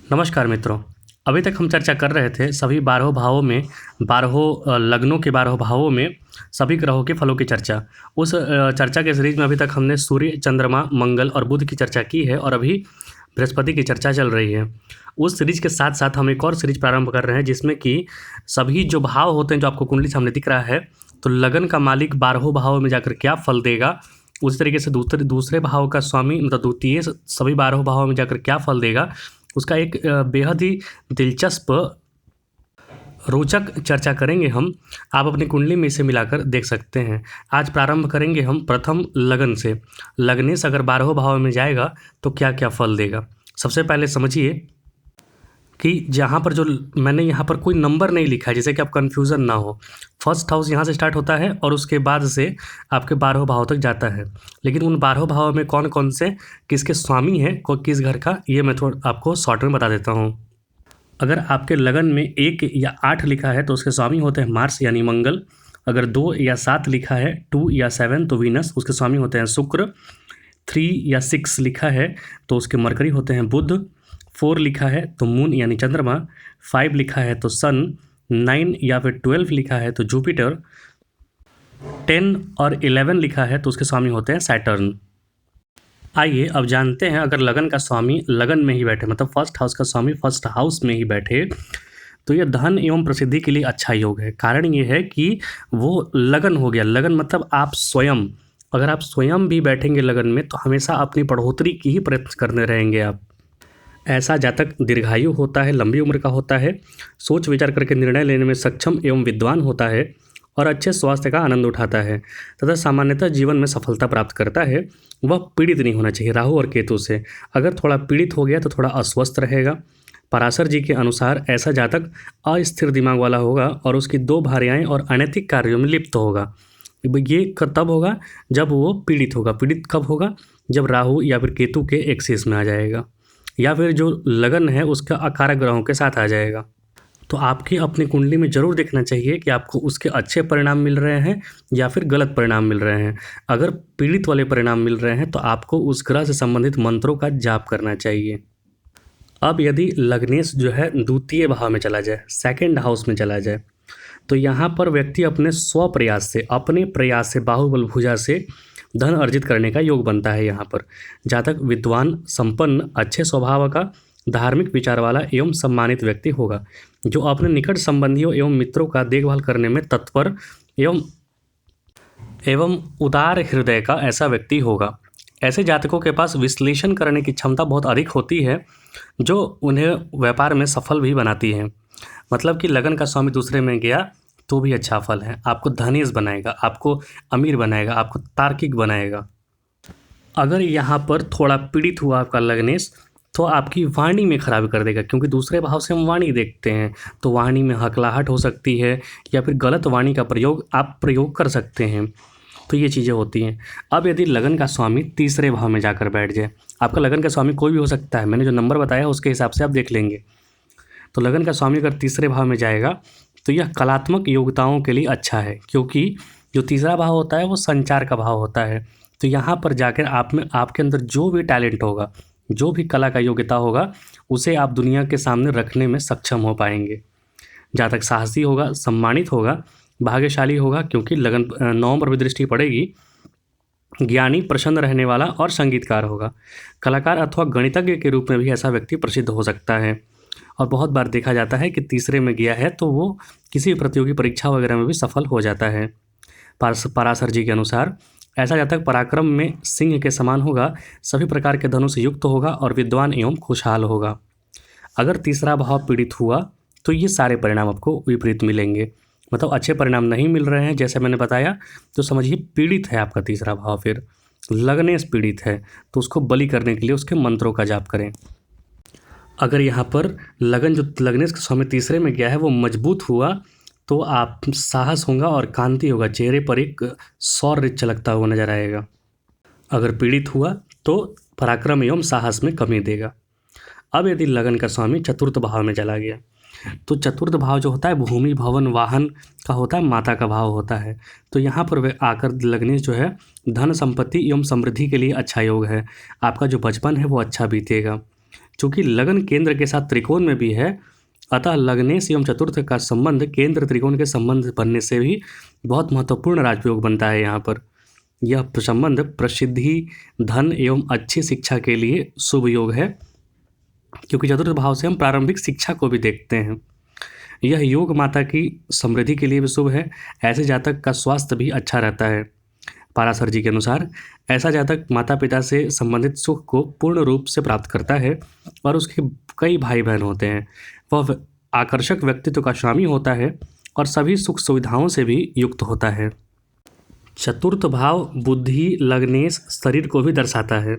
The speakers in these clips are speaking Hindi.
नमस्कार मित्रों। अभी तक हम चर्चा कर रहे थे सभी 12 भावों में 12 लग्नों के 12 भावों में सभी ग्रहों के फलों की चर्चा। उस चर्चा के सीरीज में अभी तक हमने सूर्य, चंद्रमा, मंगल और बुध की चर्चा की है और अभी बृहस्पति की चर्चा चल रही है। उस सीरीज के साथ साथ हम एक और सीरीज प्रारंभ कर रहे हैं जिसमें कि सभी जो भाव होते हैं जो आपको कुंडली सामने दिख रहा है, तो लगन का मालिक 12 भावों में जाकर क्या फल देगा, उसी तरीके से दूसरे भाव का स्वामी मतलब द्वितीय सभी 12 भावों में जाकर क्या फल देगा, उसका एक बेहद ही दिलचस्प रोचक चर्चा करेंगे हम। आप अपनी कुंडली में इसे मिलाकर देख सकते हैं। आज प्रारंभ करेंगे हम प्रथम लगन से। लग्नेश अगर 12 भाव में जाएगा तो क्या क्या फल देगा। सबसे पहले समझिए कि जहाँ पर जो मैंने यहाँ पर कोई नंबर नहीं लिखा है, जिससे कि आप कन्फ्यूज़न ना हो। फर्स्ट हाउस यहाँ से स्टार्ट होता है और उसके बाद से आपके 12 भाव तक जाता है। लेकिन उन 12 भाव में कौन कौन से किसके स्वामी हैं, किस घर का, ये मैं थोड़ा आपको शॉर्ट में बता देता हूँ। अगर आपके लगन में 1 या 8 लिखा है तो उसके स्वामी होते हैं मार्स यानी मंगल। अगर 2 या 7 लिखा है, 2 या 7 तो वीनस, उसके स्वामी होते हैं शुक्र। 3 या 6 लिखा है तो उसके मरकरी होते हैं बुध। 4 लिखा है तो मून यानी चंद्रमा। 5 लिखा है तो सन। 9 या फिर 12 लिखा है तो जुपिटर। 10 और 11 लिखा है तो उसके स्वामी होते हैं सैटर्न। आइए अब जानते हैं, अगर लगन का स्वामी लगन में ही बैठे, मतलब फर्स्ट हाउस का स्वामी फर्स्ट हाउस में ही बैठे, तो ये धन एवं प्रसिद्धि के लिए अच्छा योग है। कारण ये है कि वो लगन हो गया। लगन मतलब आप स्वयं, अगर आप स्वयं भी बैठेंगे लगन में तो हमेशा अपनी बढ़ोतरी की ही प्रयत्न करने रहेंगे आप। ऐसा जातक दीर्घायु होता है, लंबी उम्र का होता है, सोच विचार करके निर्णय लेने में सक्षम एवं विद्वान होता है और अच्छे स्वास्थ्य का आनंद उठाता है तथा सामान्यतः जीवन में सफलता प्राप्त करता है। वह पीड़ित नहीं होना चाहिए राहु और केतु से। अगर थोड़ा पीड़ित हो गया तो थोड़ा अस्वस्थ रहेगा। पराशर जी के अनुसार ऐसा जातक अस्थिर दिमाग वाला होगा और उसकी 2 भार्याएं और अनैतिक कार्यों में लिप्त होगा। ये तब होगा जब वो पीड़ित होगा। पीड़ित कब होगा? जब राहु या फिर केतु के एक्सिस में आ जाएगा या फिर जो लगन है उसका अकारक ग्रहों के साथ आ जाएगा। तो आपकी अपनी कुंडली में ज़रूर देखना चाहिए कि आपको उसके अच्छे परिणाम मिल रहे हैं या फिर गलत परिणाम मिल रहे हैं। अगर पीड़ित वाले परिणाम मिल रहे हैं तो आपको उस ग्रह से संबंधित मंत्रों का जाप करना चाहिए। अब यदि लग्नेश जो है द्वितीय भाव में चला जाए, सेकंड हाउस में चला जाए, तो यहाँ पर व्यक्ति अपने स्वप्रयास से, अपने प्रयास से, बाहुबल भुजा से धन अर्जित करने का योग बनता है। यहाँ पर जातक विद्वान, संपन्न, अच्छे स्वभाव का, धार्मिक विचार वाला एवं सम्मानित व्यक्ति होगा जो अपने निकट संबंधियों एवं मित्रों का देखभाल करने में तत्पर एवं उदार हृदय का ऐसा व्यक्ति होगा। ऐसे जातकों के पास विश्लेषण करने की क्षमता बहुत अधिक होती है जो उन्हें व्यापार में सफल भी बनाती है। मतलब कि लगन का स्वामी दूसरे में गया तो भी अच्छा फल है, आपको धनेश बनाएगा, आपको अमीर बनाएगा, आपको तार्किक बनाएगा। अगर यहाँ पर थोड़ा पीड़ित हुआ आपका लग्नेश तो आपकी वाणी में खराबी कर देगा, क्योंकि दूसरे भाव से हम वाणी देखते हैं तो वाणी में हकलाहट हो सकती है या फिर गलत वाणी का आप प्रयोग कर सकते हैं। तो ये चीज़ें होती हैं। अब यदि लगन का स्वामी तीसरे भाव में जाकर बैठ जाए, आपका लगन का स्वामी कोई भी हो सकता है, मैंने जो नंबर बताया उसके हिसाब से आप देख लेंगे। तो लगन का स्वामी अगर तीसरे भाव में जाएगा तो यह कलात्मक योग्यताओं के लिए अच्छा है, क्योंकि जो तीसरा भाव होता है वो संचार का भाव होता है। तो यहाँ पर जाकर आप में, आपके अंदर जो भी टैलेंट होगा, जो भी कला का योग्यता होगा, उसे आप दुनिया के सामने रखने में सक्षम हो पाएंगे। जातक साहसी होगा, सम्मानित होगा, भाग्यशाली होगा, क्योंकि लगन 9 पर भी दृष्टि पड़ेगी। ज्ञानी, प्रसन्न रहने वाला और संगीतकार होगा। कलाकार अथवा गणितज्ञ के रूप में भी ऐसा व्यक्ति प्रसिद्ध हो सकता है और बहुत बार देखा जाता है कि तीसरे में गया है तो वो किसी भी प्रतियोगी परीक्षा वगैरह में भी सफल हो जाता है। पराशर जी के अनुसार ऐसा जातक पराक्रम में सिंह के समान होगा, सभी प्रकार के धनों से युक्त होगा और विद्वान एवं खुशहाल होगा। अगर तीसरा भाव पीड़ित हुआ तो ये सारे परिणाम आपको विपरीत मिलेंगे, मतलब अच्छे परिणाम नहीं मिल रहे हैं जैसे मैंने बताया, तो समझिए पीड़ित है आपका तीसरा भाव। फिर लगनेश पीड़ित है तो उसको बलि करने के लिए उसके मंत्रों का जाप करें। अगर यहाँ पर लगनेश के स्वामी तीसरे में गया है वो मजबूत हुआ तो आप साहस होगा और कांति होगा, चेहरे पर एक शौर्य चलकता हुआ नजर आएगा। अगर पीड़ित हुआ तो पराक्रम एवं साहस में कमी देगा। अब यदि लगन का स्वामी चतुर्थ भाव में चला गया तो चतुर्थ भाव जो होता है भूमि, भवन, वाहन का होता है, माता का भाव होता है। तो यहाँ पर वह आकर लगनेश जो है धन, संपत्ति एवं समृद्धि के लिए अच्छा योग है। आपका जो बचपन है वो अच्छा बीतेगा, चूँकि लगन केंद्र के साथ त्रिकोण में भी है, अतः लग्नेश एवं चतुर्थ का संबंध केंद्र त्रिकोण के संबंध बनने से भी बहुत महत्वपूर्ण राजयोग बनता है यहाँ पर। यह संबंध प्रसिद्धि, धन एवं अच्छी शिक्षा के लिए शुभ योग है, क्योंकि चतुर्थ भाव से हम प्रारंभिक शिक्षा को भी देखते हैं। यह योग माता की समृद्धि के लिए भी शुभ है। ऐसे जातक का स्वास्थ्य भी अच्छा रहता है। पाराशर जी के अनुसार ऐसा जातक माता पिता से संबंधित सुख को पूर्ण रूप से प्राप्त करता है और उसके कई भाई बहन होते हैं। वह आकर्षक व्यक्तित्व का स्वामी होता है और सभी सुख सुविधाओं से भी युक्त होता है। चतुर्थ भाव बुद्धि, लग्नेश, शरीर को भी दर्शाता है।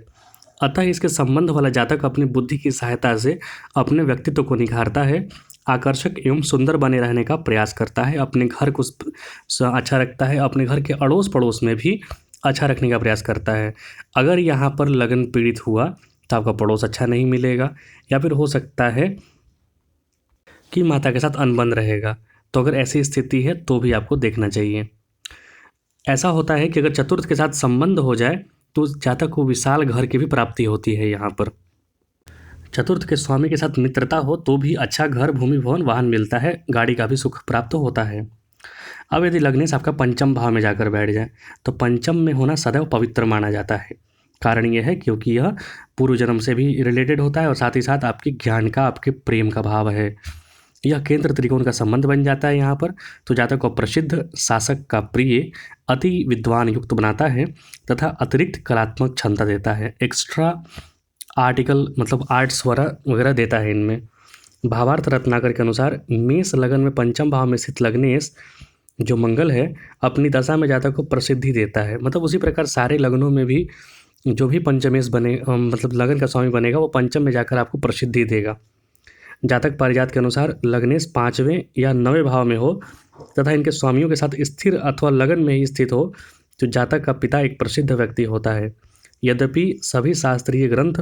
अतः इसके संबंध वाला जातक अपनी बुद्धि की सहायता से अपने व्यक्तित्व को निखारता है, आकर्षक एवं सुंदर बने रहने का प्रयास करता है, अपने घर को अच्छा रखता है, अपने घर के अड़ोस पड़ोस में भी अच्छा रखने का प्रयास करता है। अगर यहाँ पर लगन पीड़ित हुआ तो आपका पड़ोस अच्छा नहीं मिलेगा, या फिर हो सकता है कि माता के साथ अनबन रहेगा। तो अगर ऐसी स्थिति है तो भी आपको देखना चाहिए। ऐसा होता है कि अगर चतुर्थ के साथ संबंध हो जाए तो उस जातक को विशाल घर की भी प्राप्ति होती है। यहाँ पर चतुर्थ के स्वामी के साथ मित्रता हो तो भी अच्छा घर, भूमि, भवन, वाहन मिलता है, गाड़ी का भी सुख प्राप्त होता है। अब यदि लग्नेश आपका पंचम भाव में जाकर बैठ जाए तो पंचम में होना सदैव पवित्र माना जाता है। कारण यह है क्योंकि यह पूर्व जन्म से भी रिलेटेड होता है और साथ ही साथ आपके ज्ञान का, आपके प्रेम का भाव है। यह केंद्र त्रिकोण का संबंध बन जाता है यहाँ पर, तो जातक को प्रसिद्ध शासक का प्रिय, अति विद्वान युक्त बनाता है तथा अतिरिक्त कलात्मक क्षमता देता है। एक्स्ट्रा आर्टिकल मतलब आर्ट्स वगैरह देता है इनमें। भावार्थ रत्नाकर के अनुसार मेष लगन में पंचम भाव में स्थित लग्नेश जो मंगल है अपनी दशा में जातक को प्रसिद्धि देता है। मतलब उसी प्रकार सारे लगनों में भी जो भी पंचमेश बने मतलब लगन का स्वामी बनेगा वो पंचम में जाकर आपको प्रसिद्धि देगा। जातक पारिजात के अनुसार लग्नेश 5वें या 9वें भाव में हो तथा इनके स्वामियों के साथ स्थिर अथवा लगन में ही स्थित हो तो जातक का पिता एक प्रसिद्ध व्यक्ति होता है। यद्यपि सभी शास्त्रीय ग्रंथ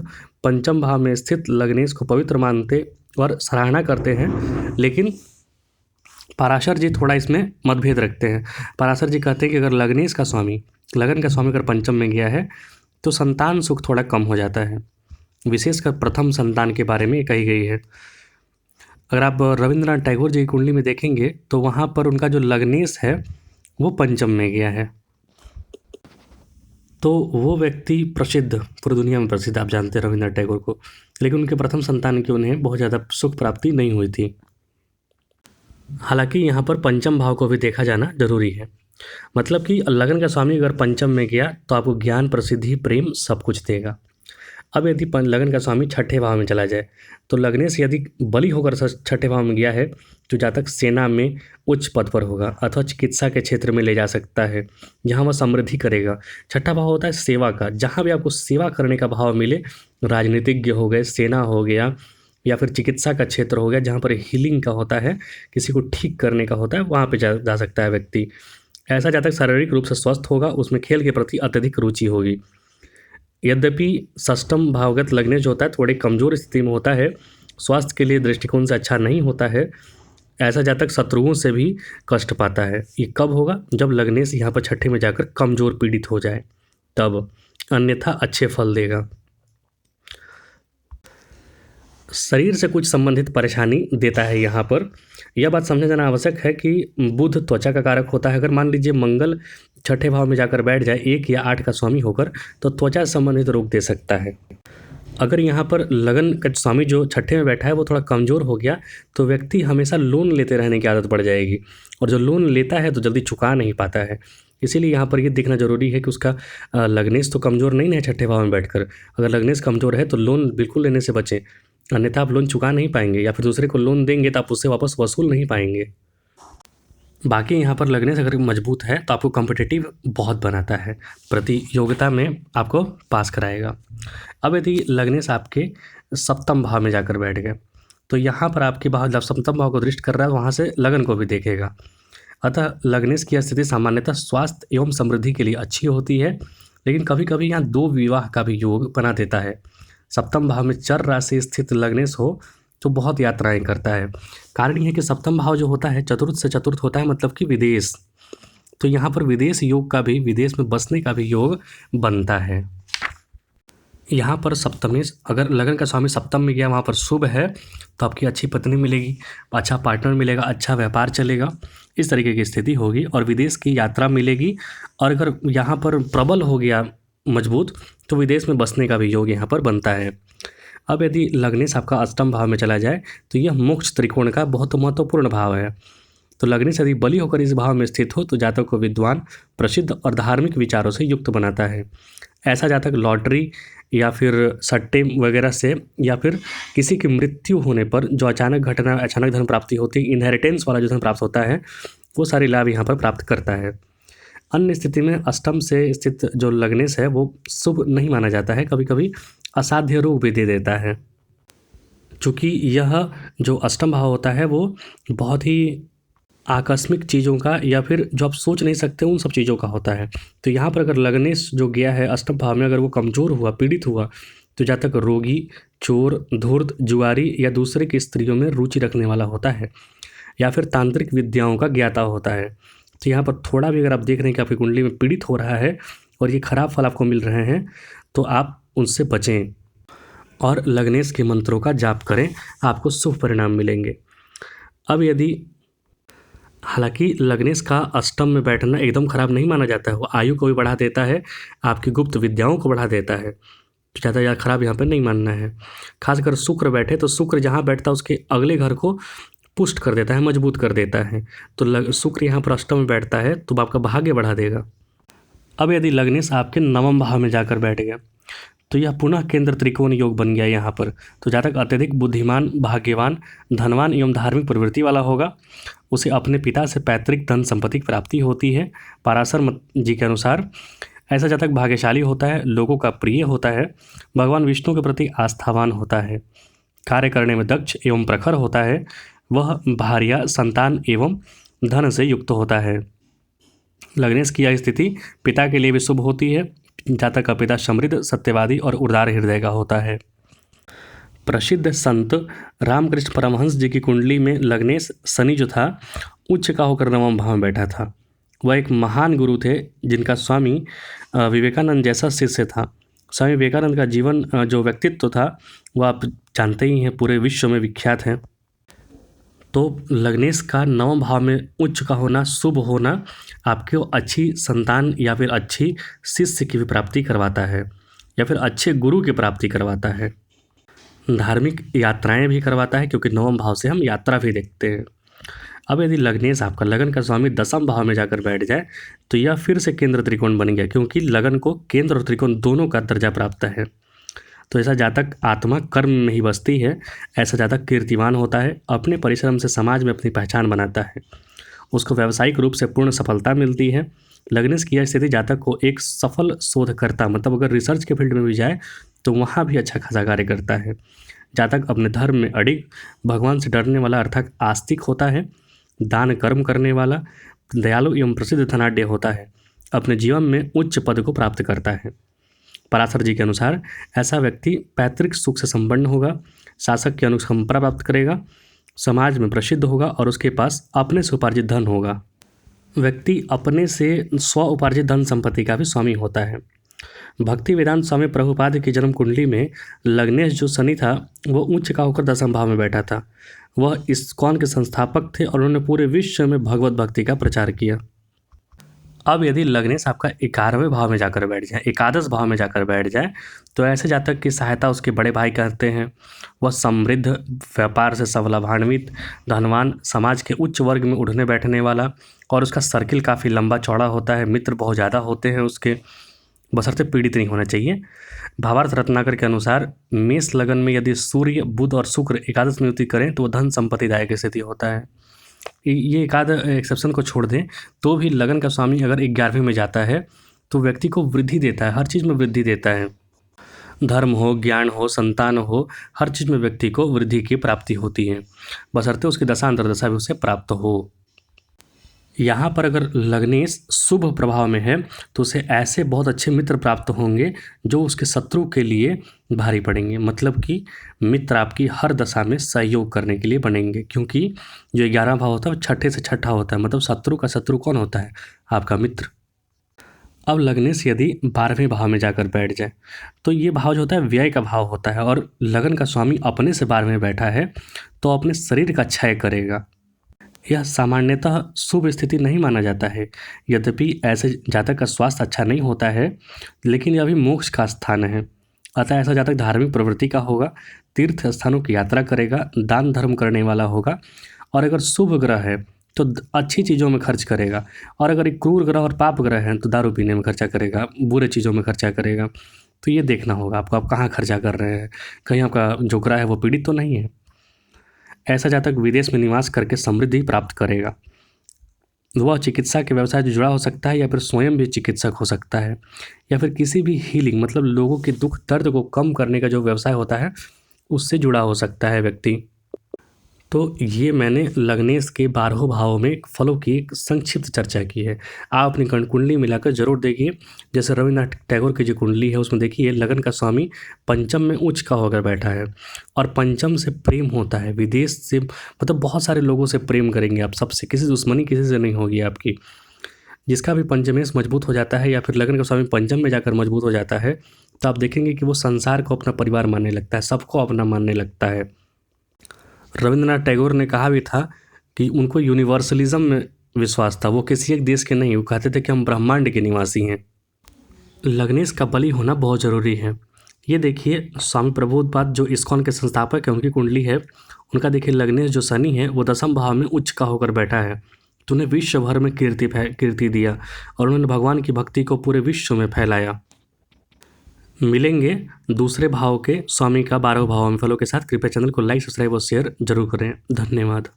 पंचम भाव में स्थित लग्नेश को पवित्र मानते और सराहना करते हैं, लेकिन पाराशर जी थोड़ा इसमें मतभेद रखते हैं। पाराशर जी कहते हैं कि अगर लगन का स्वामी अगर पंचम में गया है तो संतान सुख थोड़ा कम हो जाता है, विशेषकर प्रथम संतान के बारे में कही गई है। अगर आप रविंद्रनाथ टैगोर जी की कुंडली में देखेंगे तो वहाँ पर उनका जो लग्नेश है वो पंचम में गया है, तो वो व्यक्ति प्रसिद्ध, पूरी दुनिया में प्रसिद्ध, आप जानते हैं रविंद्रनाथ टैगोर को, लेकिन उनके प्रथम संतान की उन्हें बहुत ज़्यादा सुख प्राप्ति नहीं हुई थी। हालांकि यहाँ पर पंचम भाव को भी देखा जाना जरूरी है। मतलब कि लगन का स्वामी अगर पंचम में गया तो आपको ज्ञान, प्रसिद्धि, प्रेम सब कुछ देगा। अब यदि लगन का स्वामी छठे भाव में चला जाए तो लग्नेश यदि बली होकर छठे भाव में गया है तो जातक सेना में उच्च पद पर होगा अथवा चिकित्सा के क्षेत्र में ले जा सकता है, जहाँ वह समृद्धि करेगा। छठा भाव होता है सेवा का, जहाँ भी आपको सेवा करने का भाव मिले, राजनीतिज्ञ हो गए, सेना हो गया या फिर चिकित्सा का क्षेत्र हो गया, जहाँ पर हीलिंग का होता है, किसी को ठीक करने का होता है, वहाँ पर जा सकता है व्यक्ति। ऐसा जातक शारीरिक रूप से स्वस्थ होगा, उसमें खेल के प्रति अत्यधिक रुचि होगी। यद्यपि षष्ठम भावगत लग्नेश जो होता है थोड़ी कमज़ोर स्थिति में होता है, स्वास्थ्य के लिए दृष्टिकोण से अच्छा नहीं होता है। ऐसा जातक शत्रुओं से भी कष्ट पाता है। ये कब होगा? जब लग्नेश यहाँ पर छठे में जाकर कमज़ोर पीड़ित हो जाए तब, अन्यथा अच्छे फल देगा। शरीर से कुछ संबंधित परेशानी देता है यहाँ पर। यह बात समझा जाना आवश्यक है कि बुध त्वचा का कारक होता है। अगर मान लीजिए मंगल छठे भाव में जाकर बैठ जाए 1 या 8 का स्वामी होकर तो त्वचा से संबंधित रोग दे सकता है। अगर यहाँ पर लगन का स्वामी जो छठे में बैठा है वो थोड़ा कमज़ोर हो गया तो व्यक्ति हमेशा लोन लेते रहने की आदत पड़ जाएगी, और जो लोन लेता है तो जल्दी चुका नहीं पाता है। इसीलिए यहाँ पर ये देखना जरूरी है कि उसका लग्नेश तो कमज़ोर नहीं है छठे भाव में बैठकर। अगर लग्नेश कमज़ोर है तो लोन बिल्कुल लेने से बचें, अन्यथा आप लोन चुका नहीं पाएंगे, या फिर दूसरे को लोन देंगे तो आप उससे वापस वसूल नहीं पाएंगे। बाकी यहाँ पर लग्नेश अगर मजबूत है तो आपको कॉम्पिटिटिव बहुत बनाता है, प्रतियोगिता में आपको पास कराएगा। अब यदि लग्नेश आपके सप्तम भाव में जाकर बैठ गए तो यहाँ पर आपके भाव जब सप्तम भाव को दृष्टि कर रहा है वहाँ से लगन को भी देखेगा। अतः लग्नेश की स्थिति सामान्यतः स्वास्थ्य एवं समृद्धि के लिए अच्छी होती है, लेकिन कभी कभी यहाँ 2 विवाह का भी योग बना देता है। सप्तम भाव में चर राशि स्थित लग्नेश हो तो बहुत यात्राएं करता है। कारण यह है कि सप्तम भाव जो होता है चतुर्थ से चतुर्थ होता है, मतलब कि विदेश, तो यहाँ पर विदेश योग का भी, विदेश में बसने का भी योग बनता है। यहाँ पर सप्तमेश, अगर लगन का स्वामी सप्तम में गया, वहाँ पर शुभ है, तो आपकी अच्छी पत्नी मिलेगी, अच्छा पार्टनर मिलेगा, अच्छा व्यापार चलेगा, इस तरीके की स्थिति होगी और विदेश की यात्रा मिलेगी। और अगर यहाँ पर प्रबल हो गया मजबूत, तो विदेश में बसने का भी योग यहाँ पर बनता है। अब यदि लग्नेश आपका अष्टम भाव में चला जाए, तो यह मोक्ष त्रिकोण का बहुत महत्वपूर्ण भाव है। तो लग्नेश यदि बली होकर इस भाव में स्थित हो, तो जातक को विद्वान, प्रसिद्ध और धार्मिक विचारों से युक्त बनाता है। ऐसा जातक लॉटरी या फिर सट्टे वगैरह से, या फिर किसी की मृत्यु होने पर जो अचानक घटना, अचानक धन प्राप्ति होती है, इनहेरिटेंस वाला जो धन प्राप्त होता है, वो सारे लाभ यहाँ पर प्राप्त करता है। अन्य स्थिति में अष्टम से स्थित जो लग्नेश है वो शुभ नहीं माना जाता है, कभी कभी असाध्य रोग भी दे देता है। चूँकि यह जो अष्टम भाव होता है वो बहुत ही आकस्मिक चीज़ों का, या फिर जो आप सोच नहीं सकते उन सब चीज़ों का होता है। तो यहाँ पर अगर लग्नेश जो गया है अष्टम भाव में, अगर वो कमज़ोर हुआ, पीड़ित हुआ, तो जहाँ तक रोगी, चोर, धूर्त, जुआरी या दूसरे की स्त्रियों में रुचि रखने वाला होता है, या फिर तांत्रिक विद्याओं का ज्ञाता होता है। तो यहाँ पर थोड़ा भी अगर आप देख रहे हैं कि आपकी कुंडली में पीड़ित हो रहा है और ये खराब फल आपको मिल रहे हैं, तो आप उनसे बचें और लग्नेश के मंत्रों का जाप करें, आपको शुभ परिणाम मिलेंगे। अब यदि, हालांकि लग्नेश का अष्टम में बैठना एकदम खराब नहीं माना जाता है, वो आयु को भी बढ़ा देता है, आपकी गुप्त विद्याओं को बढ़ा देता है, तो ज़्यादा खराब यहाँ पर नहीं मानना है। खासकर शुक्र बैठे तो शुक्र जहाँ बैठता है उसके अगले घर को पुष्ट कर देता है, मजबूत कर देता है। तो शुक्र यहाँ पर अष्टम में बैठता है तो आपका भाग्य बढ़ा देगा। अब यदि लग्नेश आपके नवम भाव में जाकर बैठ गया, तो यह पुनः केंद्र त्रिकोण योग बन गया यहाँ पर। तो जातक अत्यधिक बुद्धिमान, भाग्यवान, धनवान एवं धार्मिक प्रवृत्ति वाला होगा। उसे अपने पिता से पैतृक धन संपत्ति की प्राप्ति होती है। पराशर जी के अनुसार ऐसा जातक भाग्यशाली होता है, लोगों का प्रिय होता है, भगवान विष्णु के प्रति आस्थावान होता है, कार्य करने में दक्ष एवं प्रखर होता है, वह भार्या, संतान एवं धन से युक्त होता है। लग्नेश की यह स्थिति पिता के लिए भी शुभ होती है। जातक का पिता समृद्ध, सत्यवादी और उदार हृदय का होता है। प्रसिद्ध संत रामकृष्ण परमहंस जी की कुंडली में लग्नेश शनि जो था उच्च का होकर नवम भाव में बैठा था। वह एक महान गुरु थे जिनका स्वामी विवेकानंद जैसा शिष्य था। स्वामी विवेकानंद का जीवन जो व्यक्तित्व था वह आप जानते ही हैं, पूरे विश्व में विख्यात हैं। तो लग्नेश का नवम भाव में उच्च का होना, शुभ होना, आपको अच्छी संतान या फिर अच्छी शिष्य की भी प्राप्ति करवाता है, या फिर अच्छे गुरु की प्राप्ति करवाता है। धार्मिक यात्राएं भी करवाता है, क्योंकि नवम भाव से हम यात्रा भी देखते हैं। अब यदि लग्नेश आपका लगन का स्वामी दसम भाव में जाकर बैठ जाए, तो यह फिर से केंद्र त्रिकोण बन गया, क्योंकि लगन को केंद्र और त्रिकोण दोनों का दर्जा प्राप्त है। तो ऐसा जातक आत्मा कर्म में ही बसती है। ऐसा जातक कीर्तिवान होता है, अपने परिश्रम से समाज में अपनी पहचान बनाता है, उसको व्यावसायिक रूप से पूर्ण सफलता मिलती है। लग्नेश की यह स्थिति जातक को एक सफल शोधकर्ता, मतलब अगर रिसर्च के फील्ड में भी जाए तो वहाँ भी अच्छा खासा कार्य करता है। जातक अपने धर्म में अडिग, भगवान से डरने वाला अर्थात आस्तिक होता है, दान कर्म करने वाला, दयालु एवं प्रसिद्ध धनाढ्य होता है, अपने जीवन में उच्च पद को प्राप्त करता है। पराशर जी के अनुसार ऐसा व्यक्ति पैतृक सुख से संपन्न होगा, शासक की अनुकंपा प्राप्त करेगा, समाज में प्रसिद्ध होगा और उसके पास अपने से उपार्जित धन होगा। व्यक्ति अपने से स्व उपार्जित धन संपत्ति का भी स्वामी होता है। भक्ति वेदांत स्वामी प्रभुपाद की जन्म कुंडली में लग्नेश जो शनि था वो उच्च का होकर दसम भाव में बैठा था। वह इस्कॉन के संस्थापक थे और उन्होंने पूरे विश्व में भगवत भक्ति का प्रचार किया। अब यदि लग्नेश आपका 11वें भाव में जाकर बैठ जाए, एकादश भाव में जाकर बैठ जाए, तो ऐसे जातक की सहायता उसके बड़े भाई करते हैं। वह समृद्ध, व्यापार से स्वावलंबित, धनवान, समाज के उच्च वर्ग में उठने बैठने वाला, और उसका सर्किल काफ़ी लंबा चौड़ा होता है, मित्र बहुत ज़्यादा होते हैं उसके, बशर्ते पीड़ित नहीं होना चाहिए। भावार्थ रत्नाकर के अनुसार मेष लगन में यदि सूर्य, बुध और शुक्र एकादश में युति करें तो वह धन संपत्तिदायक स्थिति होता है। ये एक आध एक्सेप्शन को छोड़ दें तो भी लगन का स्वामी अगर 11वें में जाता है तो व्यक्ति को वृद्धि देता है, हर चीज़ में वृद्धि देता है। धर्म हो, ज्ञान हो, संतान हो, हर चीज़ में व्यक्ति को वृद्धि की प्राप्ति होती है, बशर्ते उसकी दशा अंतर्दशा भी उसे प्राप्त हो। यहाँ पर अगर लग्नेश शुभ प्रभाव में है तो उसे ऐसे बहुत अच्छे मित्र प्राप्त होंगे जो उसके शत्रु के लिए भारी पड़ेंगे। मतलब कि मित्र आपकी हर दशा में सहयोग करने के लिए बनेंगे, क्योंकि जो 11वां भाव होता है वो छठे से छठा होता है। मतलब शत्रु का शत्रु कौन होता है? आपका मित्र। अब लग्नेश यदि 12वें भाव में जाकर बैठ जाए तो ये भाव जो होता है व्यय का भाव होता है, और लगन का स्वामी अपने से 12वें में बैठा है तो अपने शरीर का क्षय करेगा। यह सामान्यतः शुभ स्थिति नहीं माना जाता है। यद्यपि ऐसे जातक का स्वास्थ्य अच्छा नहीं होता है, लेकिन यह भी मोक्ष का स्थान है। अतः ऐसा जातक धार्मिक प्रवृत्ति का होगा, तीर्थ स्थानों की यात्रा करेगा, दान धर्म करने वाला होगा, और अगर शुभ ग्रह है तो अच्छी चीज़ों में खर्च करेगा, और अगर एक क्रूर ग्रह और पाप ग्रह है तो दारू पीने में खर्चा करेगा, बुरे चीज़ों में खर्चा करेगा। तो ये देखना होगा आपको, आप कहाँ खर्चा कर रहे हैं, कहीं आपका जो ग्रह है वो पीड़ित तो नहीं है। ऐसा जातक विदेश में निवास करके समृद्धि प्राप्त करेगा। वह चिकित्सा के व्यवसाय से जुड़ा हो सकता है, या फिर स्वयं भी चिकित्सक हो सकता है, या फिर किसी भी हीलिंग मतलब लोगों के दुख दर्द को कम करने का जो व्यवसाय होता है उससे जुड़ा हो सकता है व्यक्ति। तो ये मैंने लग्नेश के 12 भावों में फलों की एक संक्षिप्त चर्चा की है। आप अपनी कुंडली मिलाकर जरूर देखिए। जैसे रविन्द्रनाथ टैगोर की जो कुंडली है उसमें देखिए लगन का स्वामी पंचम में उच्च का होकर बैठा है, और पंचम से प्रेम होता है, विदेश से मतलब बहुत सारे लोगों से प्रेम करेंगे आप, सबसे किसी दुश्मनी किसी से नहीं होगी आपकी। जिसका भी पंचमेश मजबूत हो जाता है या फिर लगन का स्वामी पंचम में जाकर मजबूत हो जाता है तो आप देखेंगे कि वो संसार को अपना परिवार मानने लगता है, सबको अपना मानने लगता है। रविंद्रनाथ टैगोर ने कहा भी था कि उनको यूनिवर्सलिज्म में विश्वास था, वो किसी एक देश के नहीं, वो कहते थे कि हम ब्रह्मांड के निवासी हैं। लग्नेश का बलि होना बहुत ज़रूरी है। ये देखिए स्वामी प्रबोधपाद जो इस्कॉन के संस्थापक है उनकी कुंडली है, उनका देखिए लग्नेश जो शनि है वो 10वें भाव में उच्च का होकर बैठा है, तो उन्हें विश्व भर में कीर्ति दिया और उन्होंने भगवान की भक्ति को पूरे विश्व में फैलाया। मिलेंगे दूसरे भाव के स्वामी का 12वें भाव में फलों के साथ। कृपया चैनल को लाइक सब्सक्राइब और शेयर जरूर करें। धन्यवाद।